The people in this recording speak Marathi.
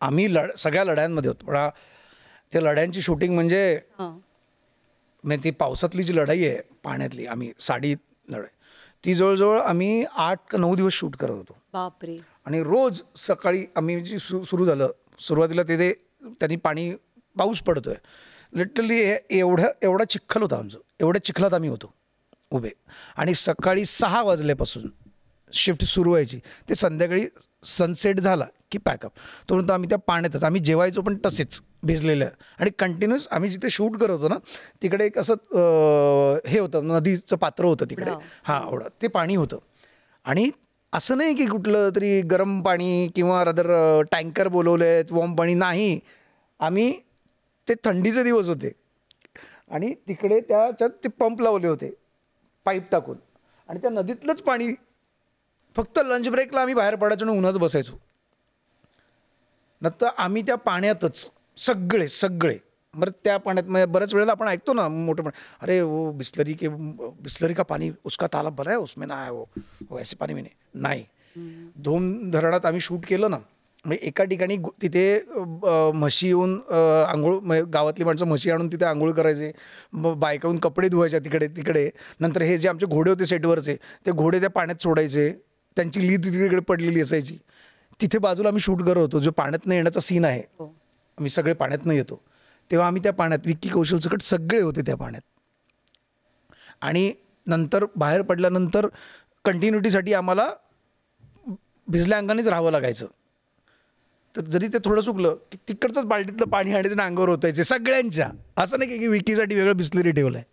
आम्ही सगळ्या लढ्यांमध्ये होतो. पण त्या लढ्यांची शूटिंग म्हणजे ती पावसातली जी लढाई आहे पाण्यातली, आम्ही साडी लढाई, ती जवळजवळ आम्ही 8 का 9 दिवस शूट करत होतो. बापरे. आणि रोज सकाळी आम्ही जी सुरू झालं, सुरुवातीला ते त्यांनी पाऊस पडतोय लिटरली, एवढा चिखल होता आमचं, एवढ्या चिखलात आम्ही होतो उभे. आणि सकाळी 6 वाजल्यापासून शिफ्ट सुरू व्हायची ते संध्याकाळी सनसेट झाला की पॅकअप. तोपर्यंत आम्ही त्या पाण्यातच, आम्ही जेवायचो पण तसेच भिजलेलं. आणि कंटिन्युअस आम्ही जिथे शूट करत होतो ना, तिकडे एक असं हे होतं, नदीचं पात्र होतं तिकडे. हां, एवढं ते पाणी होतं. आणि असं नाही की कुठलं तरी गरम पाणी किंवा रादर टँकर बोलवलेत, वॉर्म पाणी नाही. आम्ही ते थंडीचे दिवस होते आणि तिकडे त्याच्यात ते पंप लावले होते पाईप टाकून, आणि त्या नदीतलंच पाणी, फक्त लंच ब्रेकला आम्ही बाहेर पडायचो आणि उन्हात बसायचो. नंतर आम्ही त्या पाण्यातच सगळे बरं, त्या पाण्यात बऱ्याच वेळेला आपण ऐकतो ना मोठं, अरे वो बिस्लरी का पाणी उसका तालाब भरा है, उसमें ना है वो ऐसे पाणी में नाही. धोम धरणात आम्ही शूट केलं ना, म्हणजे एका ठिकाणी तिथे म्हशी येऊन आंघोळ, गावातली माणसं म्हशी आणून तिथे आंघोळ करायचे, बायकाहून कपडे धुवायच्या तिकडे. नंतर हे जे आमचे घोडे होते सेटवरचे, ते घोडे त्या पाण्यात सोडायचे, त्यांची लीद तिकडे पडलेली असायची. तिथे बाजूला आम्ही शूट करत होतो. जो पाण्यातनं येण्याचा सीन आहे, आम्ही सगळे पाण्यातनं येतो तेव्हा आम्ही त्या पाण्यात, विक्की कौशल सकट सगळे होते त्या पाण्यात. आणि नंतर बाहेर पडल्यानंतर कंटिन्युटीसाठी आम्हाला भिजल्या अंगानेच राहावं लागायचं. तर जरी ते थोडं चुकलं की तिकडचंच बाल्टीतलं पाणी आणायचं अंगावर होतायचे सगळ्यांच्या. असं नाही की विकीसाठी वेगळं बिस्लरी ठेवलं आहे.